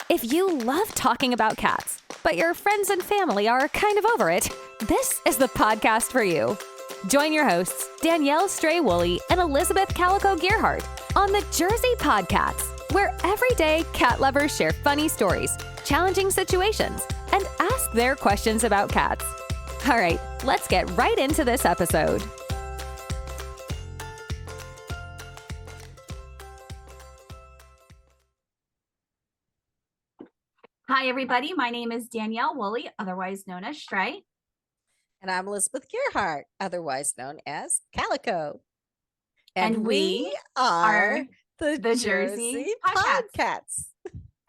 If you love talking about cats, but your friends and family are kind of over it, this is the podcast for you. Join your hosts, Danielle Stray Woolley and Elizabeth Calico Gearhart, on the Jersey PodCats, where everyday cat lovers share funny stories, challenging situations, and ask their questions about cats. All right, let's get right into this episode. Hi, everybody. My name is Danielle Woolley, otherwise known as Stray. And I'm Elizabeth Gearhart, otherwise known as Calico. And we are the Jersey PodCats.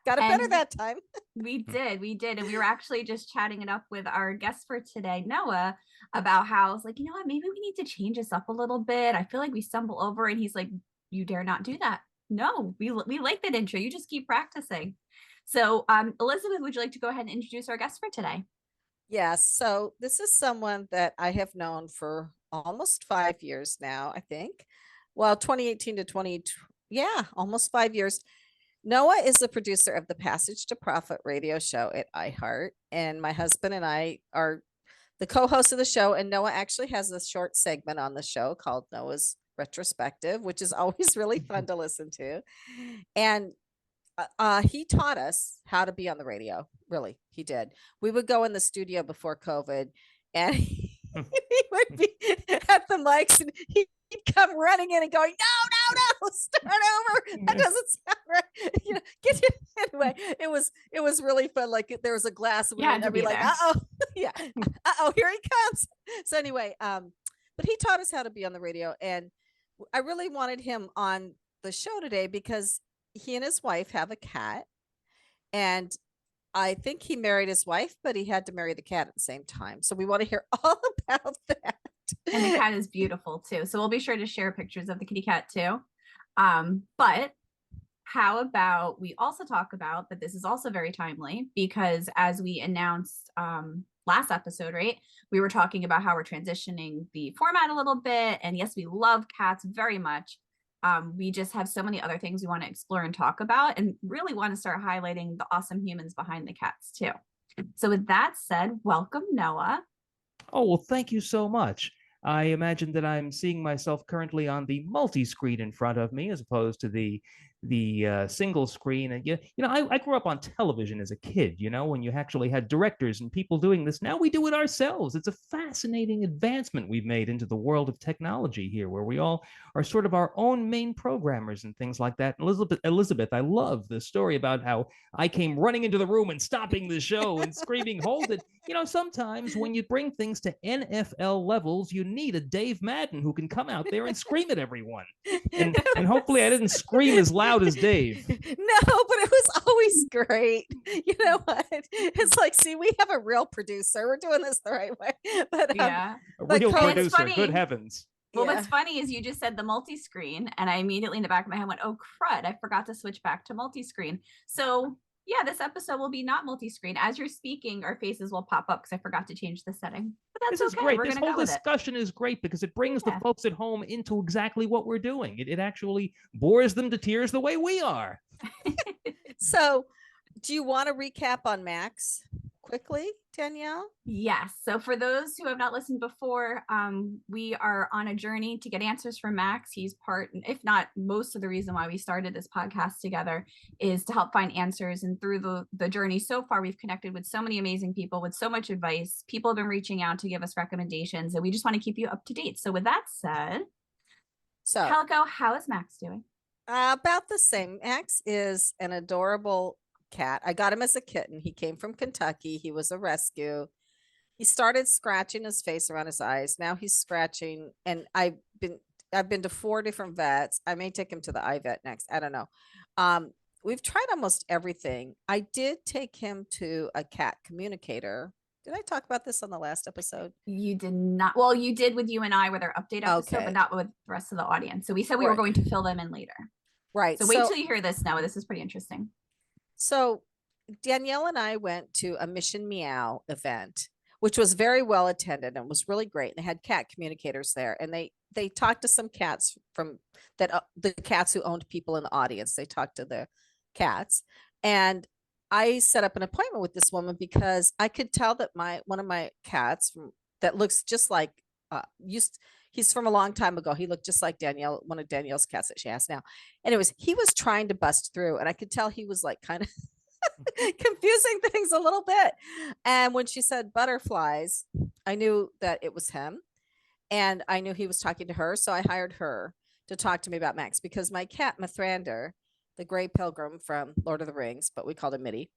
Got it better that time. We did. And we were actually just chatting it up with our guest for today, Noah, about how it's like, you know what, maybe we need to change this up a little bit. I feel like we stumble over, and he's like, you dare not do that. No, we like that intro. You just keep practicing. So, Elizabeth, would you like to go ahead and introduce our guest for today? Yes. So this is someone that I have known for almost 5 years now, I think. Well, 2018 to 20, almost 5 years. Noah is the producer of the Passage to Profit radio show at iHeart. And my husband and I are the co-hosts of the show. And Noah actually has a short segment on the show called Noah's Retrospective, which is always really fun to listen to. And he taught us how to be on the radio. Really, he did. We would go in the studio before COVID, and he would be at the mics, and he'd come running in and going, no, start over. That doesn't sound right. Anyway, it was really fun. Like there was a glass, and we'd be like, here he comes. So anyway, but he taught us how to be on the radio, and I really wanted him on the show today because he and his wife have a cat, and I think he married his wife, but he had to marry the cat at the same time. So we want to hear all about that. And the cat is beautiful too. So we'll be sure to share pictures of the kitty cat too. But how about we also talk about that this is also very timely, because as we announced last episode, right, we were talking about how we're transitioning the format a little bit. And yes, we love cats very much. We just have so many other things we want to explore and talk about, and really want to start highlighting the awesome humans behind the cats too. So with that said, welcome, Noah. Oh, well, thank you so much. I imagine that I'm seeing myself currently on the multi-screen in front of me as opposed to the single screen. And I grew up on television as a kid, when you actually had directors and people doing this. Now we do it ourselves. It's a fascinating advancement we've made into the world of technology here, where we all are sort of our own main programmers and things like that. Elizabeth, I love the story about how I came running into the room and stopping the show and screaming, hold it. Sometimes when you bring things to NFL levels, you need a Dave Madden who can come out there and scream at everyone. And hopefully I didn't scream as loud as Dave. No, but it was always great. You know what? It's like, see, we have a real producer. We're doing this the right way. But a real producer, good heavens. Well, what's funny is you just said the multi-screen, and I immediately in the back of my head went, oh, crud, I forgot to switch back to multi-screen. So yeah, this episode will be not multi-screen. As you're speaking, our faces will pop up because I forgot to change the setting. But that's this is great. This whole discussion is great because it brings the folks at home into exactly what we're doing. It actually bores them to tears the way we are. So do you want to recap on Max quickly, Danielle? Yes. So for those who have not listened before, we are on a journey to get answers from Max. He's part, if not most of the reason why we started this podcast together, is to help find answers. And through the journey so far, we've connected with so many amazing people with so much advice. People have been reaching out to give us recommendations, and we just want to keep you up to date. So with that said, so Calico, how is Max doing? About the same. Max is an adorable cat. I got him as a kitten. He came from Kentucky. He was a rescue. He started scratching his face around his eyes. Now he's scratching, and I've been to 4 different vets. I may take him to the eye vet next. I don't know. We've tried almost everything. I did take him to a cat communicator. Did I talk about this on the last episode? You did not. Well, you did with you and I with our update episode, but not with the rest of the audience. So we said we were going to fill them in later. Right. So wait till you hear this, Noah. This is pretty interesting. So Danielle and I went to a Mission Meow event, which was very well attended and was really great. And they had cat communicators there, and they talked to some cats from that, the cats who owned people in the audience. They talked to the cats, and I set up an appointment with this woman because I could tell that one of my cats that looks just like he's from a long time ago. He looked just like Danielle, one of Danielle's cats that she has now. Anyways, he was trying to bust through, and I could tell he was like kind of confusing things a little bit. And when she said butterflies, I knew that it was him, and I knew he was talking to her. So I hired her to talk to me about Max, because my cat Mithrander, the gray pilgrim from Lord of the Rings, but we called him Mitty.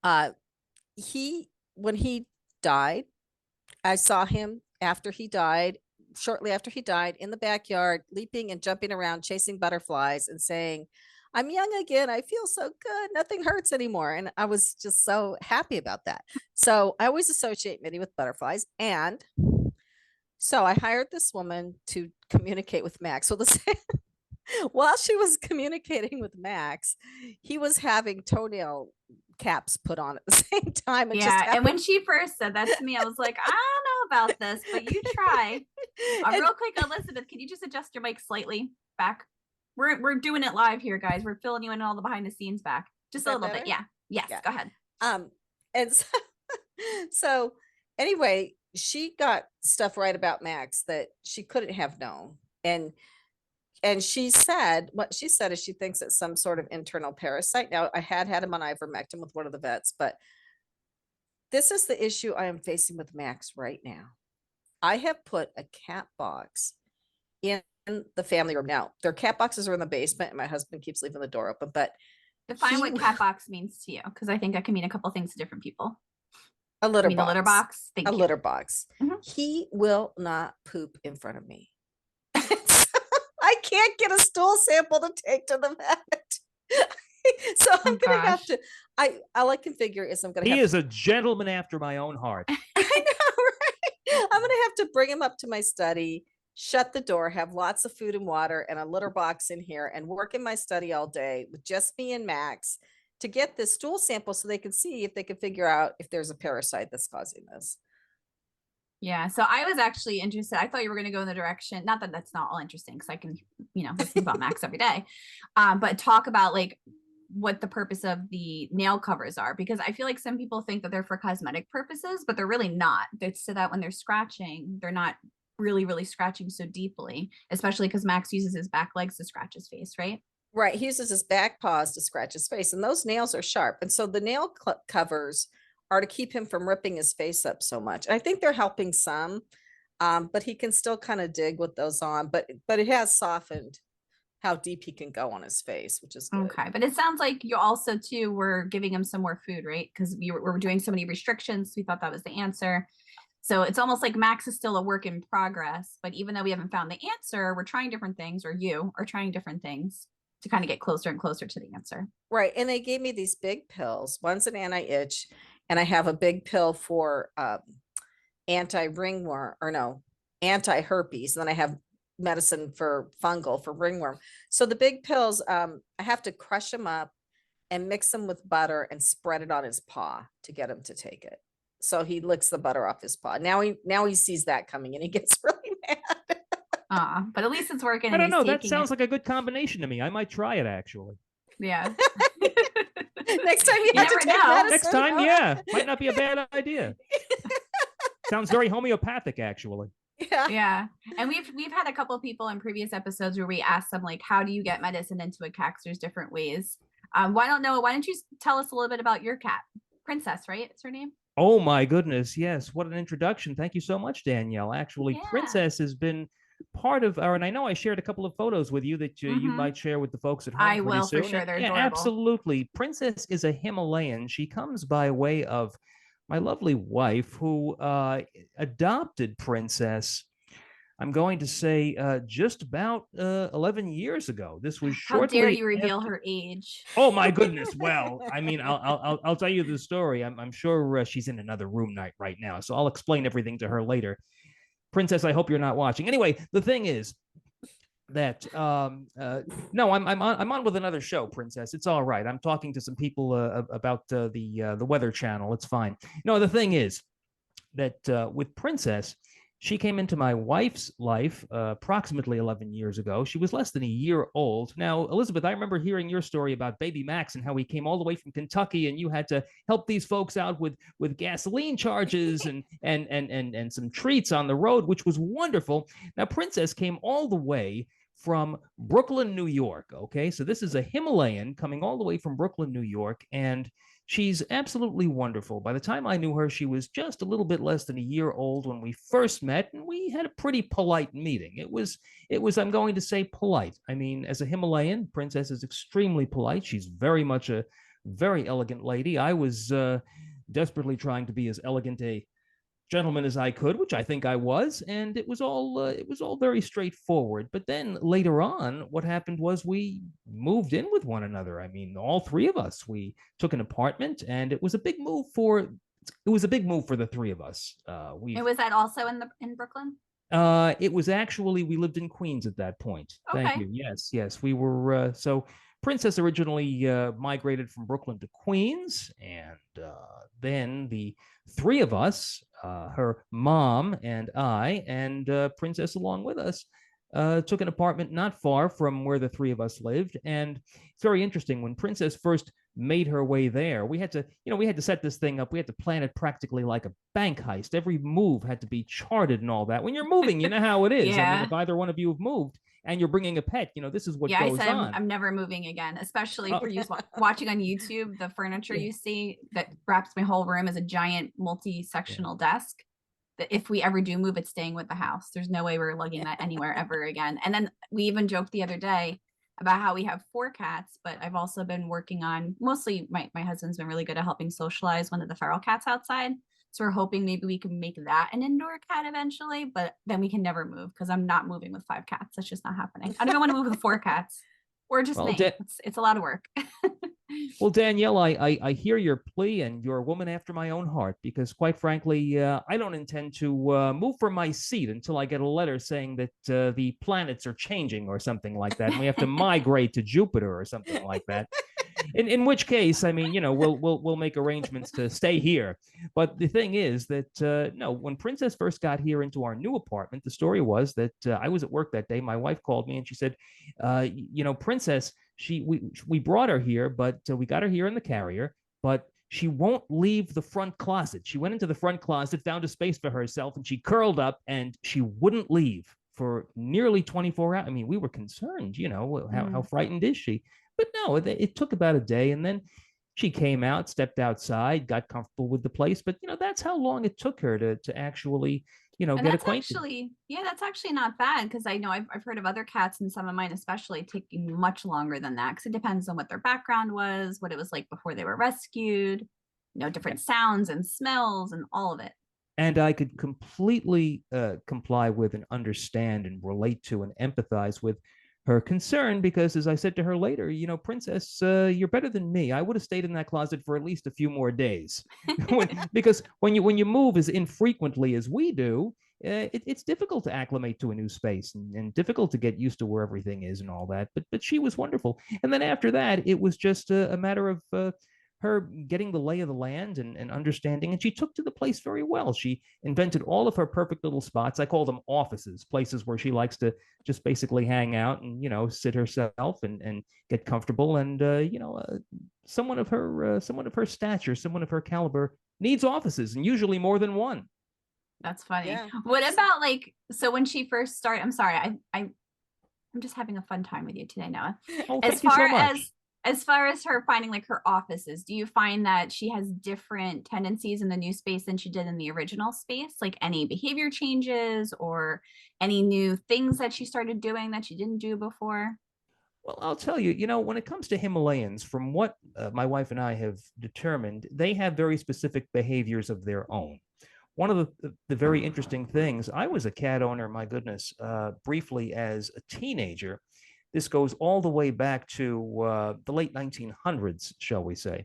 When he died, I saw him shortly after he died, in the backyard, leaping and jumping around, chasing butterflies and saying, "I'm young again. I feel so good. Nothing hurts anymore." And I was just so happy about that. So I always associate Mitty with butterflies. And so I hired this woman to communicate with Max. Well, while she was communicating with Max, he was having toenail caps put on at the same time. And when she first said that to me, I was like, I don't know about this, but you try. Real quick, Elizabeth, can you just adjust your mic slightly back? We're doing it live here, guys. We're filling you in all the behind the scenes back. Just a little bit. Yeah. Yes. Yeah. Go ahead. And so anyway, she got stuff right about Max that she couldn't have known. And she said, what she said is she thinks it's some sort of internal parasite. Now, I had him on ivermectin with one of the vets, but this is the issue I am facing with Max right now. I have put a cat box in the family room. Now, their cat boxes are in the basement, and my husband keeps leaving the door open, but define what cat box means to you, because I think that can mean a couple things to different people. A litter box. A litter box? Thank you. Litter box. Mm-hmm. He will not poop in front of me. I can't get a stool sample to take to the vet. So I'm going to have to, all I can figure is I'm going to He is a gentleman after my own heart. I know, right? I'm going to have to bring him up to my study, shut the door, have lots of food and water and a litter box in here, and work in my study all day with just me and Max to get this stool sample so they can see if they can figure out if there's a parasite that's causing this. Yeah, so I was actually interested. I thought you were going to go in the direction, not that that's not all interesting, because I can, listen about Max every day, but talk about like what the purpose of the nail covers are, because I feel like some people think that they're for cosmetic purposes, but they're really not. It's so that when they're scratching, they're not really, really scratching so deeply, especially because Max uses his back legs to scratch his face, right? Right. He uses his back paws to scratch his face, and those nails are sharp. And so the nail covers are to keep him from ripping his face up so much. And I think they're helping some, but he can still kind of dig with those on, but it has softened how deep he can go on his face, which is good. Okay. But it sounds like you also too were giving him some more food, right? Because we were doing so many restrictions. We thought that was the answer. So it's almost like Max is still a work in progress, but even though we haven't found the answer, we're trying different things, or you are trying different things to kind of get closer and closer to the answer. Right. And they gave me these big pills. One's an anti-itch, and I have a big pill for anti-ringworm, or no, anti-herpes. And then I have medicine for fungal for ringworm. So the big pills, I have to crush them up and mix them with butter and spread it on his paw to get him to take it. So he licks the butter off his paw. Now he sees that coming and he gets really mad. But at least it's working. I don't know. That sounds like a good combination to me. I might try it, actually. Yeah. Next time you have to take medicine. Next time, yeah. Might not be a bad idea. Sounds very homeopathic, actually. Yeah. And we've had a couple of people in previous episodes where we asked them, like, how do you get medicine into a cat? There's different ways. Why don't you tell us a little bit about your cat? Princess, right? Is her name? Oh my goodness, yes. What an introduction. Thank you so much, Danielle. Actually, yeah. Princess has been part of our, and I know I shared a couple of photos with you that you might share with the folks at home. I will, soon. For sure. They're adorable. Absolutely. Princess is a Himalayan. She comes by way of my lovely wife, who adopted Princess, I'm going to say just about 11 years ago. This was shortly. How dare you reveal her age? Oh my goodness! Well, I mean, I'll tell you the story. I'm sure she's in another room right now, so I'll explain everything to her later. Princess, I hope you're not watching. Anyway, the thing is that no, I'm on with another show, Princess. It's all right. I'm talking to some people about the Weather Channel. It's fine. No, the thing is that with Princess, She came into my wife's life approximately 11 years ago. She was less than a year old. Now, Elizabeth, I remember hearing your story about baby Max and how he came all the way from Kentucky, and you had to help these folks out with gasoline charges and some treats on the road, which was wonderful. Now, Princess came all the way from Brooklyn, New York. Okay, so this is a Himalayan coming all the way from Brooklyn, New York, and she's absolutely wonderful. By the time I knew her, she was just a little bit less than a year old when we first met, and we had a pretty polite meeting. It was, I'm going to say, polite. I mean, as a Himalayan, Princess is extremely polite. She's very much a very elegant lady. I was desperately trying to be as elegant a gentleman as I could, which I think I was, and it was all very straightforward. But then later on, what happened was we moved in with one another. I mean, all three of us. We took an apartment, and it was a big move for the three of us. And was that also in Brooklyn? It was actually, we lived in Queens at that point. Thank Okay. you. Yes, we were. So Princess originally migrated from Brooklyn to Queens, and then the three of us, her mom and I, and Princess along with us, took an apartment not far from where the three of us lived. And it's very interesting. When Princess first made her way there, we had to set this thing up. We had to plan it practically like a bank heist. Every move had to be charted and all that. When you're moving, you know how it is. I mean, Yeah. if either one of you have moved and you're bringing a pet, this is what Yeah, I goes said on. I'm never moving again, especially Oh. for you watching on YouTube. The furniture Yeah. you see that wraps my whole room is a giant multi-sectional desk. That if we ever do move, it's staying with the house. There's no way we're lugging that anywhere ever again. And then we even joked the other day about how we have 4 cats, but I've also been working on, mostly my husband's been really good at helping socialize one of the feral cats outside. So we're hoping maybe we can make that an indoor cat eventually, but then we can never move because I'm not moving with 5 cats. That's just not happening. I don't even want to move with 4 cats or just Well, me. It's a lot of work. Well, Danielle, I hear your plea, and you're a woman after my own heart, because quite frankly, I don't intend to move from my seat until I get a letter saying that the planets are changing or something like that, and we have to migrate to Jupiter or something like that. In which case, I mean, we'll make arrangements to stay here. But the thing is that no, when Princess first got here into our new apartment, the story was that I was at work that day. My wife called me and she said, Princess, we brought her here, but we got her here in the carrier, but she won't leave the front closet. She went into the front closet, found a space for herself, and she curled up, and she wouldn't leave for nearly 24 hours. I mean, we were concerned, how frightened is she? But no, it took about a day, and then she came out, stepped outside, got comfortable with the place. But that's how long it took her to actually, And get acquainted. That's actually not bad, because I know I've heard of other cats, and some of mine especially, taking much longer than that, because it depends on what their background was, what it was like before they were rescued, different sounds and smells and all of it. And I could completely comply with and understand and relate to and empathize with her concern, because as I said to her later, Princess, you're better than me. I would have stayed in that closet for at least a few more days. Because when you move as infrequently as we do, it's difficult to acclimate to a new space, and difficult to get used to where everything is and all that. But she was wonderful. And then after that, it was just a matter of her getting the lay of the land and understanding. And she took to the place very well. She invented all of her perfect little spots. I call them offices, places where she likes to just basically hang out and, sit herself and get comfortable. And, someone of her stature, someone of her caliber needs offices, and usually more than one. That's funny. Yeah. What about so when she first started, I'm sorry, I'm just having a fun time with you today, Noah. Oh, As thank you so far much. as far as her finding her offices, do you find that she has different tendencies in the new space than she did in the original space? Like any behavior changes or any new things that she started doing that she didn't do before? Well, I'll tell you, when it comes to Himalayans, from what my wife and I have determined, they have very specific behaviors of their own. One of the very interesting things, I was a cat owner, my goodness, briefly as a teenager. This goes all the way back to the late 1900s, shall we say.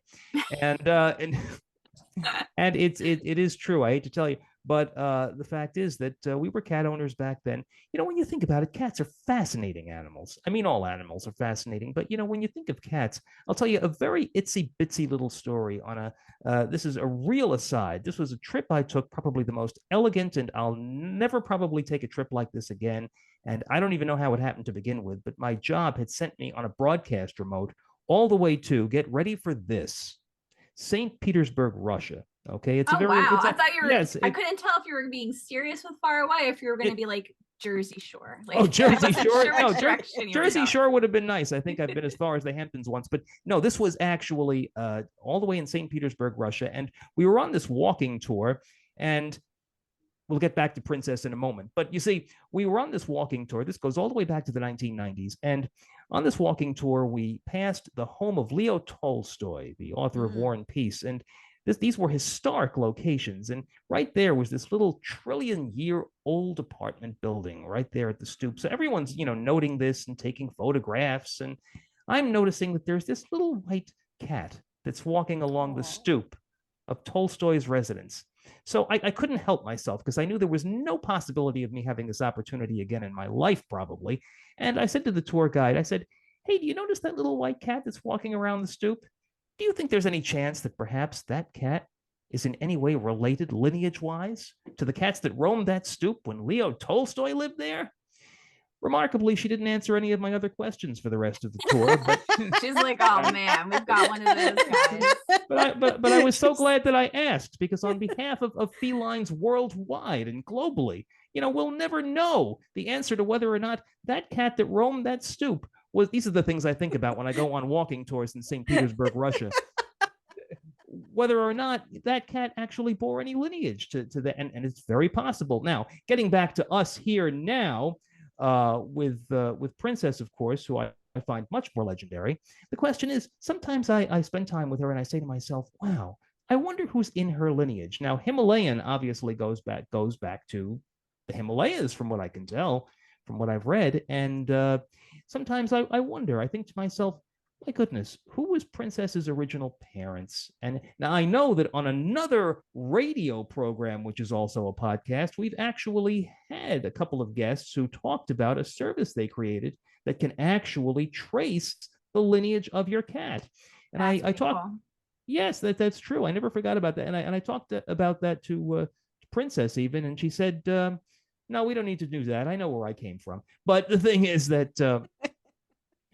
And and it is true. I hate to tell you, But the fact is that we were cat owners back then. When you think about it, cats are fascinating animals. I mean, all animals are fascinating, but when you think of cats, I'll tell you a very itsy bitsy little story on this is a real aside. This was a trip I took, probably the most elegant, and I'll never probably take a trip like this again. And I don't even know how it happened to begin with, but my job had sent me on a broadcast remote all the way to, get ready for this, St. Petersburg, Russia. Okay, Wow. I thought you were. Yes, I couldn't tell if you were being serious with far away, if you were going to be like Jersey Shore. Like, Jersey Shore. No, Jersey Shore would have been nice. I think I've been as far as the Hamptons once, but no, this was actually all the way in St. Petersburg, Russia, and we were on this walking tour, and we'll get back to Princess in a moment. But you see, we were on this walking tour. This goes all the way back to the 1990s, and on this walking tour, we passed the home of Leo Tolstoy, the author of War and Peace, and these were historic locations. And right there was this little trillion-year-old apartment building right there at the stoop. So everyone's, noting this and taking photographs. And I'm noticing that there's this little white cat that's walking along the stoop of Tolstoy's residence. So I couldn't help myself, because I knew there was no possibility of me having this opportunity again in my life, probably. And I said to the tour guide, I said, "Hey, do you notice that little white cat that's walking around the stoop? Do you think there's any chance that perhaps that cat is in any way related, lineage-wise, to the cats that roamed that stoop when Leo Tolstoy lived there?" Remarkably, she didn't answer any of my other questions for the rest of the tour. But she's like, "Oh man, we've got one of those guys." But I was so glad that I asked, because on behalf of felines worldwide and globally, we'll never know the answer to whether or not that cat that roamed that stoop was. These are the things I think about when I go on walking tours in St. Petersburg, Russia. Whether or not that cat actually bore any lineage to the, and it's very possible. Now, getting back to us here now, with Princess, of course, who I find much more legendary. The question is, sometimes I spend time with her and I say to myself, wow, I wonder who's in her lineage. Now, Himalayan obviously goes back to the Himalayas, from what I can tell, from what I've read. And sometimes I wonder, I think to myself, my goodness, who was Princess's original parents? And now I know that on another radio program, which is also a podcast, we've actually had a couple of guests who talked about a service they created that can actually trace the lineage of your cat. And I talked, cool. Yes, that's true. I never forgot about that. And I talked about that to Princess even, and she said, no, we don't need to do that. I know where I came from. But the thing is that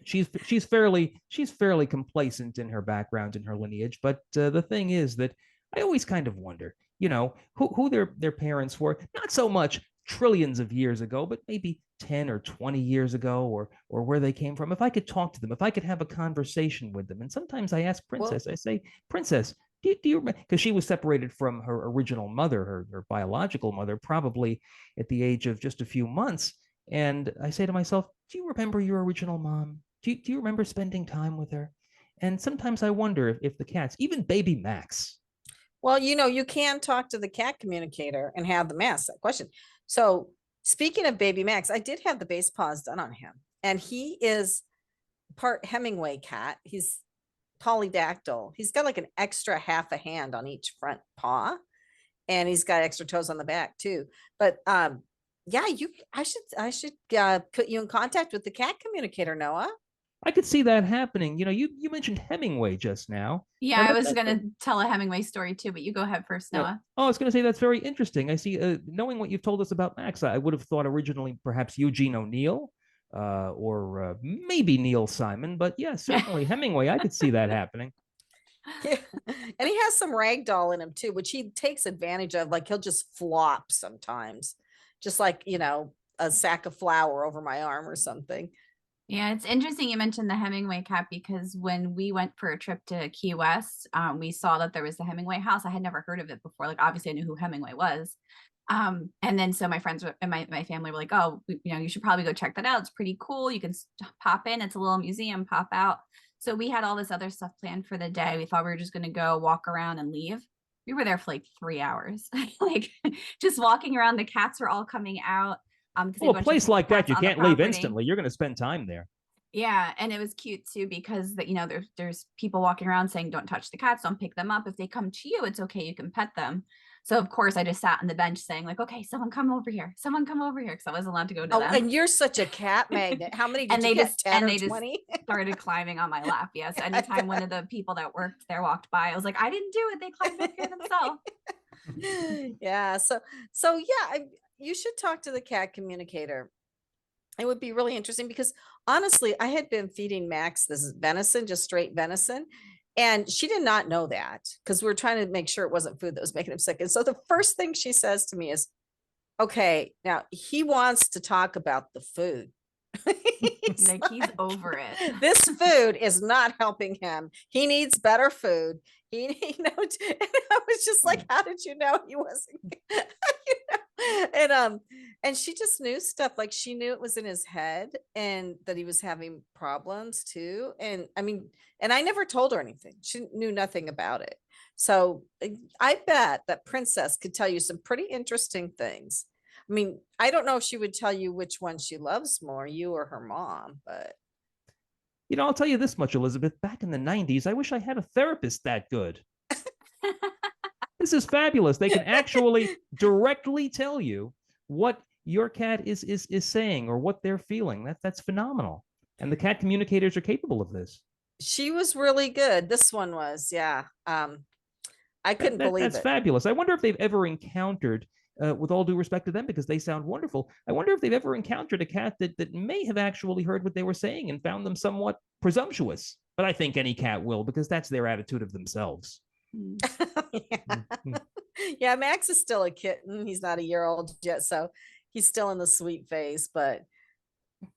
she's fairly complacent in her background and her lineage. But the thing is that I always kind of wonder, who their parents were. Not so much trillions of years ago, but maybe 10 or 20 years ago, or where they came from. If I could talk to them, if I could have a conversation with them. And sometimes I ask Princess, I say, Princess, do you remember? Because she was separated from her original mother, her biological mother, probably at the age of just a few months. And I say to myself, do you remember your original mom? Do you remember spending time with her? And sometimes I wonder if the cats, even baby Max. Well, you can talk to the cat communicator and have them ask that question. So speaking of baby Max, I did have the base paws done on him. And he is part Hemingway cat. He's polydactyl. He's got like an extra half a hand on each front paw. And he's got extra toes on the back too. But yeah, I should put you in contact with the cat communicator, Noah. I could see that happening. You mentioned Hemingway just now. Yeah, I was going to tell a Hemingway story too, but you go ahead first, Noah. Oh, I was going to say that's very interesting. I see, knowing what you've told us about Max, I would have thought originally perhaps Eugene O'Neill or maybe Neil Simon. But yeah, certainly Hemingway, I could see that happening. Yeah. And he has some ragdoll in him too, which he takes advantage of. Like he'll just flop sometimes, just like, a sack of flour over my arm or something. Yeah, it's interesting you mentioned the Hemingway cat, because when we went for a trip to Key West, we saw that there was the Hemingway house. I had never heard of it before. Like, obviously I knew who Hemingway was. And then so my friends and my family were like, oh, you should probably go check that out. It's pretty cool. You can pop in. It's a little museum, pop out. So we had all this other stuff planned for the day. We thought we were just going to go walk around and leave. We were there for like 3 hours, like just walking around. The cats were all coming out. Well, a place like that, you can't leave instantly. You're going to spend time there. Yeah, and it was cute too because that there's people walking around saying don't touch the cats, don't pick them up. If they come to you, it's okay, you can pet them. So of course I just sat on the bench saying like, okay, someone come over here, because I wasn't allowed to go to Oh, them. and you're such a cat magnet. How many did And you they get? just 10 and or they just 20? started climbing on my lap. Yes, anytime one of the people that worked there walked by, I was like, I didn't do it. They climbed up here themselves. Yeah. Yeah, you should talk to the cat communicator. It would be really interesting because honestly, I had been feeding Max this venison, just straight venison. And she did not know that because we were trying to make sure it wasn't food that was making him sick. And so the first thing she says to me is, okay, now he wants to talk about the food. He's over it. This food is not helping him. He needs better food. And I was just like, how did you know he wasn't? And she just knew stuff, like she knew it was in his head and that he was having problems too. And I mean, and I never told her anything. She knew nothing about it. So I bet that Princess could tell you some pretty interesting things. I mean, I don't know if she would tell you which one she loves more, you or her mom, but I'll tell you this much, Elizabeth. Back in the 90s, I wish I had a therapist that good. This is fabulous. They can actually directly tell you what your cat is saying or what they're feeling. That's phenomenal. And the cat communicators are capable of this. she was really good. This one was, yeah. I couldn't believe that's it. fabulous. I wonder if they've ever encountered, with all due respect to them, because they sound wonderful, I wonder if they've ever encountered a cat that may have actually heard what they were saying and found them somewhat presumptuous. But I think any cat will, because that's their attitude of themselves. Yeah. Yeah, Max is still a kitten. He's not a year old yet, so he's still in the sweet phase. But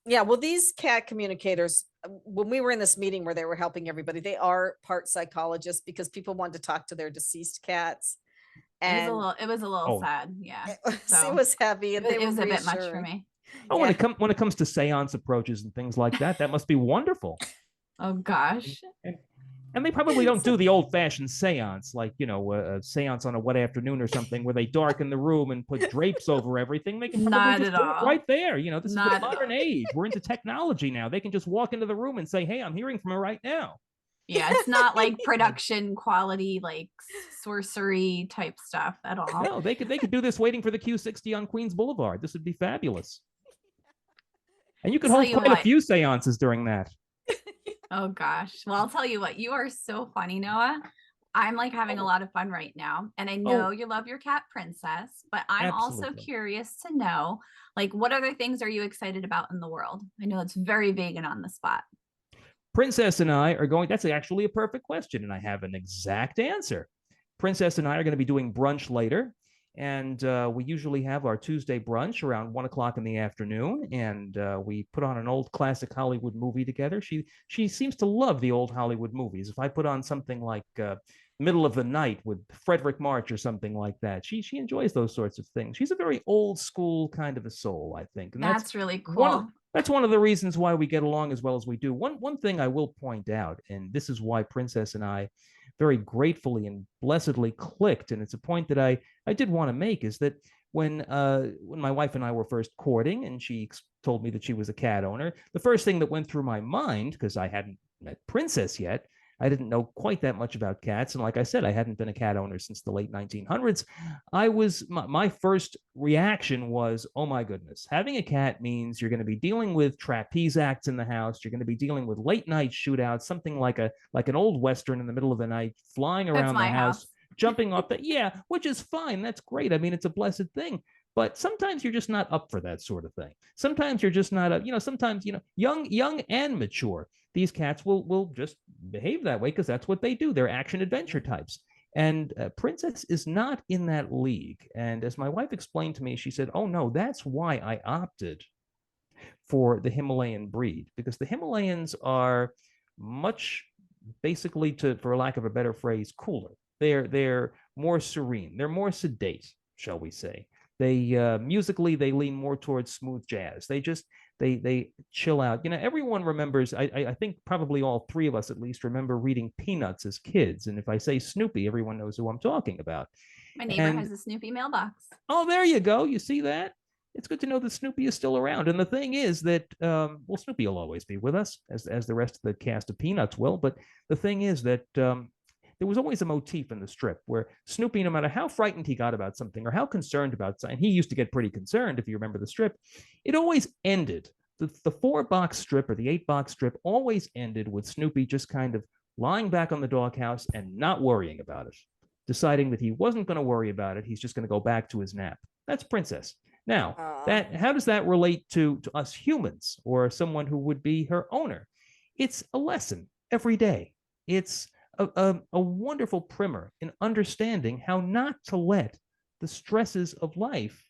yeah, well, these cat communicators, when we were in this meeting where they were helping everybody, they are part psychologists because people wanted to talk to their deceased cats. And it was a little sad. Yeah. it was heavy and it was a bit much for me. Oh, yeah. When it comes to seance approaches and things like that, that must be wonderful. Oh gosh. And they probably don't do the old-fashioned seance, like, a seance on a wet afternoon or something where they darken the room and put drapes over everything. They can probably just do it right there. This is the modern age. We're into technology now. They can just walk into the room and say, hey, I'm hearing from her right now. Yeah, it's not like production quality, like sorcery type stuff at all. No, they could do this waiting for the Q60 on Queens Boulevard. This would be fabulous. And you could hold quite a few seances during that. Oh gosh. Well, I'll tell you what, you are so funny, Noah. I'm like having a lot of fun right now. And I know you love your cat Princess, but I'm also curious to know, like, what other things are you excited about in the world? I know it's very vague and on the spot. Princess and I are going, that's actually a perfect question. And I have an exact answer. Princess and I are going to be doing brunch later. And we usually have our Tuesday brunch around 1 o'clock in the afternoon. And we put on an old classic Hollywood movie together. She seems to love the old Hollywood movies. If I put on something like Middle of the Night with Frederick March or something like that, she enjoys those sorts of things. She's a very old school kind of a soul, I think. And that's really cool. That's one of the reasons why we get along as well as we do. One thing I will point out, and this is why Princess and I very gratefully and blessedly clicked, and it's a point that I did want to make, is that when my wife and I were first courting and she told me that she was a cat owner, the first thing that went through my mind, because I hadn't met Princess yet, I didn't know quite that much about cats. And like I said, I hadn't been a cat owner since the late 1900s. My first reaction was, oh my goodness, having a cat means you're going to be dealing with trapeze acts in the house. You're going to be dealing with late night shootouts, something like an old Western in the middle of the night, flying around the house, jumping off which is fine. That's great. I mean, it's a blessed thing. But sometimes you're just not up for that sort of thing. Sometimes you're just not, sometimes, young and mature, these cats will just behave that way because that's what they do. They're action adventure types. And Princess is not in that league. And as my wife explained to me, she said, oh no, that's why I opted for the Himalayan breed, because the Himalayans are much, basically, for lack of a better phrase, cooler. They're more serene. They're more sedate, shall we say. They musically, they lean more towards smooth jazz. They chill out. Everyone remembers, I think probably all three of us at least remember reading Peanuts as kids. And if I say Snoopy, everyone knows who I'm talking about. My neighbor has a Snoopy mailbox. Oh, there you go. You see that? it's good to know that Snoopy is still around. And the thing is that, well, Snoopy will always be with us, as the rest of the cast of Peanuts will. But the thing is that there was always a motif in the strip where Snoopy, no matter how frightened he got about something or how concerned about something, and he used to get pretty concerned if you remember the strip, it always ended. The 4-box strip or the 8-box strip always ended with Snoopy just kind of lying back on the doghouse and not worrying about it, deciding that he wasn't going to worry about it. He's just going to go back to his nap. That's Princess. Now, how does that relate to us humans or someone who would be her owner? It's a lesson every day. It's a wonderful primer in understanding how not to let the stresses of life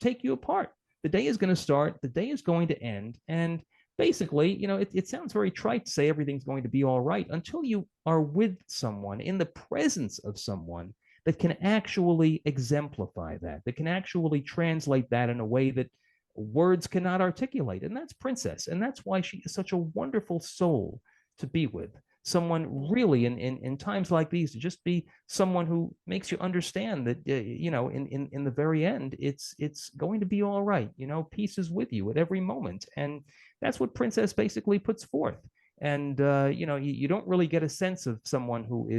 take you apart. The day is going to start, the day is going to end, and basically, it sounds very trite to say everything's going to be all right until you are with someone, in the presence of someone that can actually exemplify that can actually translate that in a way that words cannot articulate. And that's Princess. And that's why she is such a wonderful soul to be with. Someone really in times like these, to just be someone who makes you understand that, in the very end, it's going to be all right. Peace is with you at every moment. And that's what Princess basically puts forth. And you don't really get a sense of someone who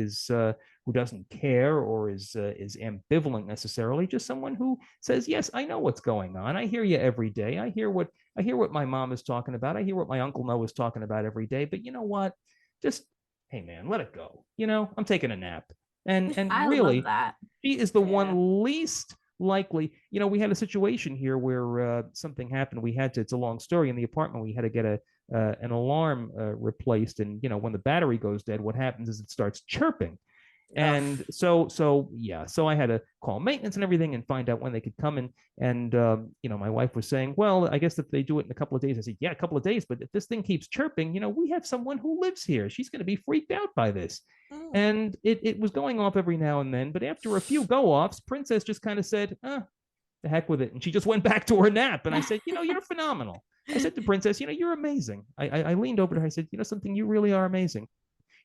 doesn't care or is ambivalent necessarily. Just someone who says, yes, I know what's going on. I hear you every day. I hear what my mom is talking about. I hear what my Uncle Noah is talking about every day. But you know what? Just, hey man, let it go. I'm taking a nap. And I really, love that. she is the one least likely. We had a situation here where something happened. It's a long story. In the apartment, we had to get an alarm replaced. And when the battery goes dead, what happens is it starts chirping. And so I had to call maintenance and everything and find out when they could come in. And my wife was saying, well, I guess if they do it in a couple of days. I said, yeah, a couple of days. But if this thing keeps chirping, we have someone who lives here. She's going to be freaked out by this. And it was going off every now and then. But after a few go-offs, Princess just kind of said, the heck with it. And she just went back to her nap. And I said, you're phenomenal. I said to Princess, you're amazing. I leaned over to her. I said, something, you really are amazing.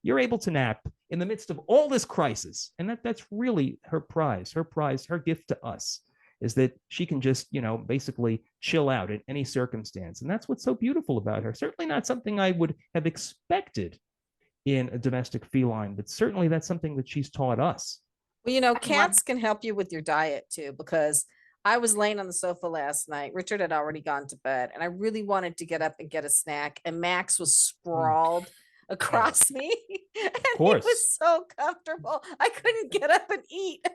You're able to nap in the midst of all this crisis. And that's really her prize, her gift to us, is that she can just, basically chill out in any circumstance. And that's what's so beautiful about her. Certainly not something I would have expected in a domestic feline, but certainly that's something that she's taught us. Well, cats can help you with your diet too, because I was laying on the sofa last night. Richard had already gone to bed, and I really wanted to get up and get a snack. And Max was sprawled across me, and he was so comfortable. I couldn't get up and eat.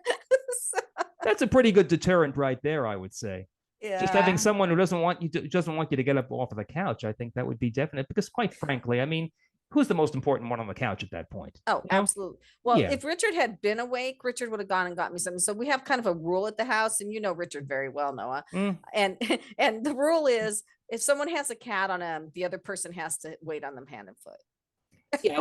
That's a pretty good deterrent right there, I would say. Yeah. Just having someone who doesn't want you to get up off of the couch, I think that would be definite. Because quite frankly, I mean, who's the most important one on the couch at that point? Oh, absolutely. Well, if Richard had been awake, Richard would have gone and got me something. So we have kind of a rule at the house, and you know Richard very well, Noah. And the rule is, if someone has a cat on them, the other person has to wait on them hand and foot. Yeah,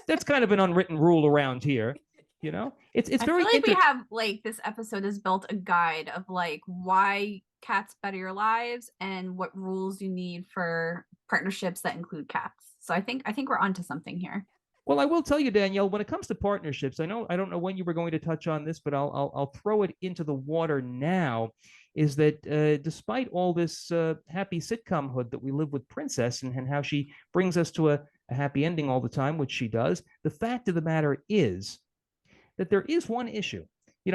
that's kind of an unwritten rule around here. It's very. I feel like we have this episode has built a guide of why cats better your lives and what rules you need for partnerships that include cats. So I think we're onto something here. Well, I will tell you, Danielle, when it comes to partnerships, I don't know when you were going to touch on this, but I'll throw it into the water now. Is that despite all this happy sitcom-hood that we live with Princess and how she brings us to a happy ending all the time, which she does, the fact of the matter is that there is one issue.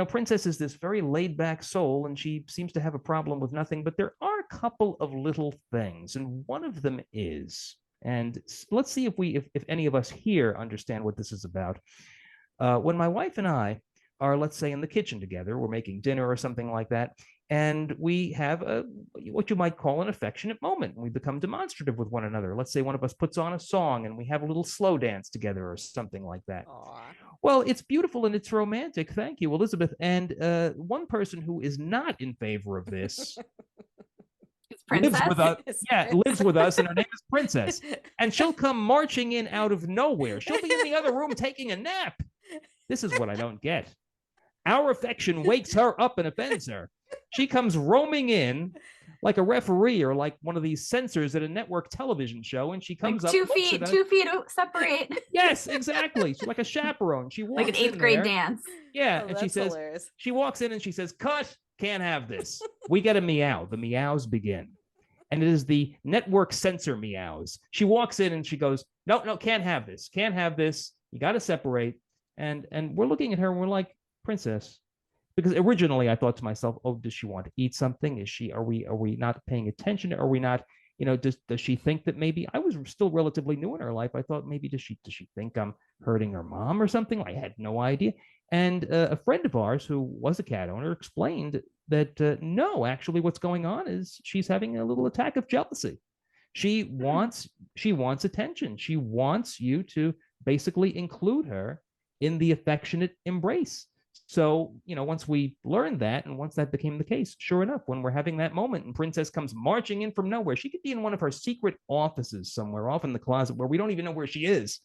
Princess is this very laid-back soul, and she seems to have a problem with nothing, but there are a couple of little things, and one of them is, and let's see if any of us here understand what this is about. When my wife and I are, let's say, in the kitchen together, we're making dinner or something like that, and we have what you might call an affectionate moment. We become demonstrative with one another. Let's say one of us puts on a song and we have a little slow dance together or something like that. Aww. Well, it's beautiful and it's romantic. Thank you, Elizabeth. And one person who is not in favor of this lives with us. Lives with us, and her name is Princess. And she'll come marching in out of nowhere. She'll be in the other room taking a nap. This is what I don't get. Our affection wakes her up and offends her. She comes roaming in like a referee or like one of these censors at a network television show, and she comes up 2 feet separate. Yes, exactly. She's like a chaperone. She walks like an 8th grade dance. Yeah, Oh, and she says, hilarious. She walks in and she says, "Cut." can't have this. We get a meow. The meows begin. And it is the network censor meows. She walks in and she goes, no, can't have this. Can't have this. You got to separate. And we're looking at her and we're like, princess. Because originally I thought to myself, oh, does she want to eat something? Are we not paying attention? Are we not, does she think that maybe I was still relatively new in her life? I thought maybe does she think I'm hurting her mom or something? I had no idea. And a friend of ours who was a cat owner explained that no, actually what's going on is she's having a little attack of jealousy. She wants attention. She wants you to basically include her in the affectionate embrace. So, once we learned that and once that became the case, sure enough, when we're having that moment and Princess comes marching in from nowhere, she could be in one of her secret offices somewhere off in the closet where we don't even know where she is.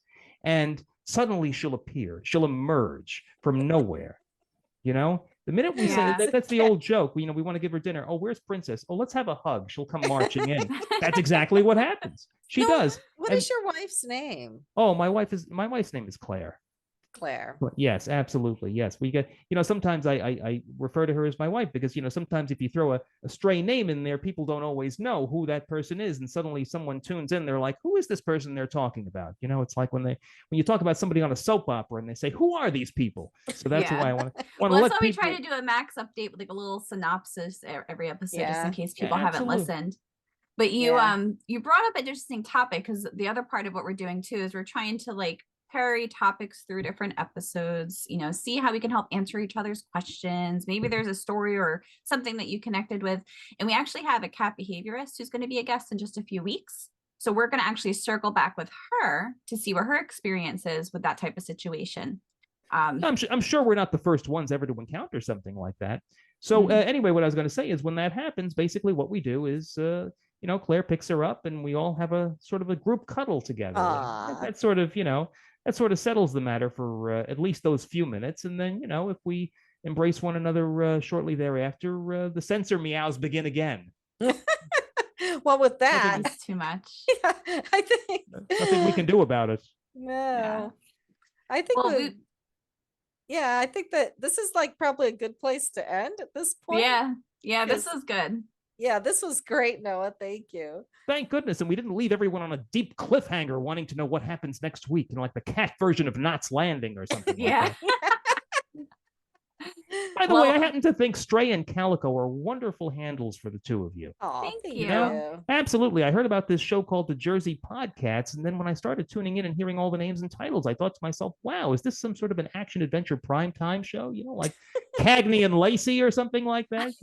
And suddenly she'll appear, she'll emerge from nowhere. The minute we say that's the old joke, we want to give her dinner. Oh, where's Princess? Oh, let's have a hug. She'll come marching in. That's exactly what happens. She does. What is your wife's name? Oh, my wife's name is Claire. Claire. Yes, absolutely. Yes. We get, sometimes I refer to her as my wife because, sometimes if you throw a stray name in there, people don't always know who that person is. And suddenly someone tunes in, they're like, who is this person they're talking about? It's like when you talk about somebody on a soap opera and they say, who are these people? So that's why I want to well, that's why we try to do a max update with like a little synopsis every episode just in case people haven't listened. But you brought up an interesting topic because the other part of what we're doing too is we're trying to like parry topics through different episodes, see how we can help answer each other's questions. Maybe there's a story or something that you connected with. And we actually have a cat behaviorist who's going to be a guest in just a few weeks. So we're going to actually circle back with her to see what her experience is with that type of situation. I'm sure we're not the first ones ever to encounter something like that. So anyway, what I was going to say is when that happens, basically what we do is, Claire picks her up and we all have a sort of a group cuddle together. That sort of settles the matter for at least those few minutes. And then, if we embrace one another shortly thereafter, the censor meows begin again. Well, with that, I think it's too much. Yeah, I think nothing we can do about it. No, yeah. I think I think that this is like probably a good place to end at this point. Yeah, this was good. Yeah, this was great, Noah. Thank you. Thank goodness. And we didn't leave everyone on a deep cliffhanger wanting to know what happens next week, like the cat version of Knots Landing or something. Like that. By the way, I happen to think Stray and Calico are wonderful handles for the two of you. Oh, thank you. Absolutely. I heard about this show called the Jersey PodCats, and then when I started tuning in and hearing all the names and titles, I thought to myself, wow, is this some sort of an action-adventure primetime show? Like Cagney and Lacey or something like that?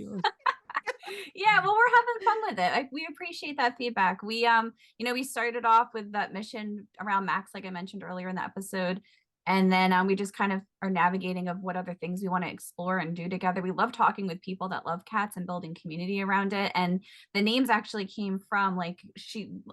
Yeah, well, we're having fun with it. We appreciate that feedback. We we started off with that mission around Max, like I mentioned earlier in the episode, and then we just kind of are navigating of what other things we want to explore and do together. We love talking with people that love cats and building community around it. And the names actually came from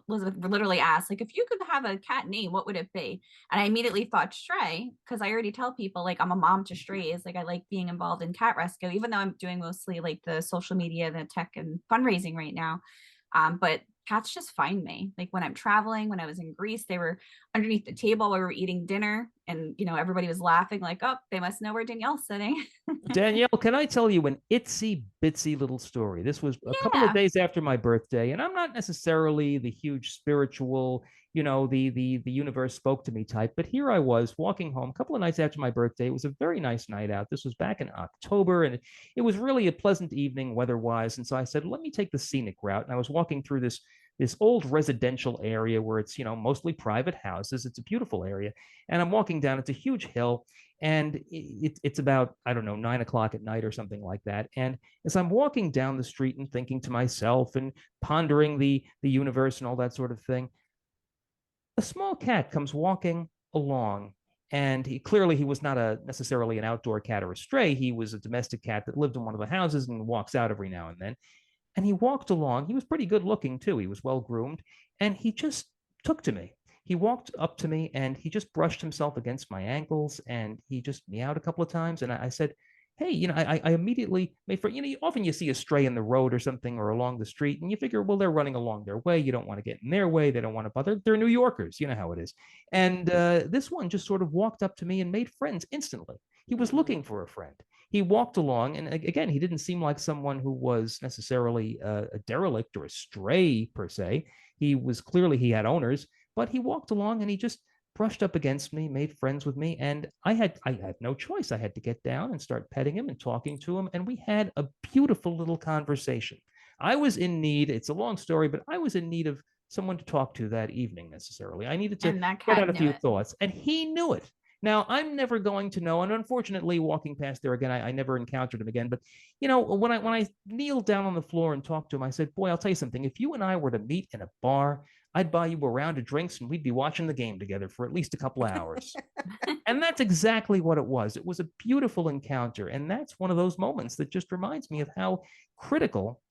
Elizabeth literally asked, like, if you could have a cat name, what would it be? And I immediately thought Stray, because I already tell people like I'm a mom to strays. Like I like being involved in cat rescue, even though I'm doing mostly like the social media, the tech and fundraising right now. But cats just find me. Like when I'm traveling, when I was in Greece, they were underneath the table while we were eating dinner and, everybody was laughing like, oh, they must know where Danielle's sitting. Danielle, can I tell you an itsy bitsy little story? This was a couple of days after my birthday, and I'm not necessarily the huge spiritual, the universe spoke to me type, but here I was walking home a couple of nights after my birthday. It was a very nice night out. This was back in October, and it was really a pleasant evening weather-wise. And so I said, let me take the scenic route. And I was walking through this old residential area where it's, mostly private houses. It's a beautiful area. And I'm walking down, it's a huge hill, and it's about, I don't know, 9 o'clock at night or something like that. And as I'm walking down the street and thinking to myself and pondering the universe and all that sort of thing, a small cat comes walking along, and he was not necessarily an outdoor cat or a stray. He was a domestic cat that lived in one of the houses and walks out every now and then. And he walked along. He was pretty good looking too. He was well groomed, and he just took to me. He walked up to me and he just brushed himself against my ankles and he just meowed a couple of times. And I said, hey, I immediately made for, often you see a stray in the road or something or along the street and you figure, well, they're running along their way. You don't want to get in their way. They don't want to bother. They're New Yorkers. You know how it is. And this one just sort of walked up to me and made friends instantly. He was looking for a friend. he walked along, and again, he didn't seem like someone who was necessarily a derelict or a stray per se. He was clearly, he had owners, but he walked along and he just brushed up against me, made friends with me, and I had no choice. I had to get down and start petting him and talking to him, and we had a beautiful little conversation. I was in need, it's a long story, but I was in need of someone to talk to that evening necessarily. I needed to And that get cat out a knew few it. thoughts, and he knew it. Now, I'm never going to know, and unfortunately, walking past there again, I never encountered him again. But when I kneeled down on the floor and talked to him, I said, "Boy, I'll tell you something. If you and I were to meet in a bar, I'd buy you a round of drinks, and we'd be watching the game together for at least a couple of hours." And that's exactly what it was. It was a beautiful encounter, and that's one of those moments that just reminds me of how critical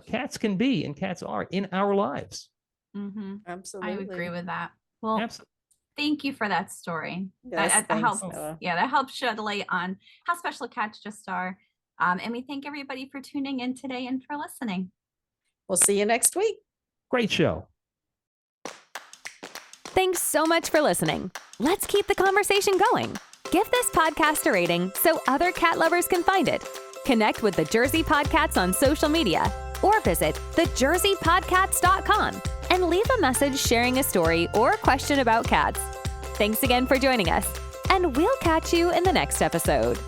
cats can be, and cats are in our lives. Mm-hmm. Absolutely. I agree with that. Well, Absolutely. thank you for that story. Yes, That thanks, helps. Noah. Yeah, that helps shed light on how special cats just are. And we thank everybody for tuning in today and for listening. We'll see you next week. Great show. Thanks so much for listening. Let's keep the conversation going. Give this podcast a rating so other cat lovers can find it. Connect with the Jersey PodCats on social media or visit thejerseypodcats.com and leave a message sharing a story or question about cats. Thanks again for joining us, and we'll catch you in the next episode.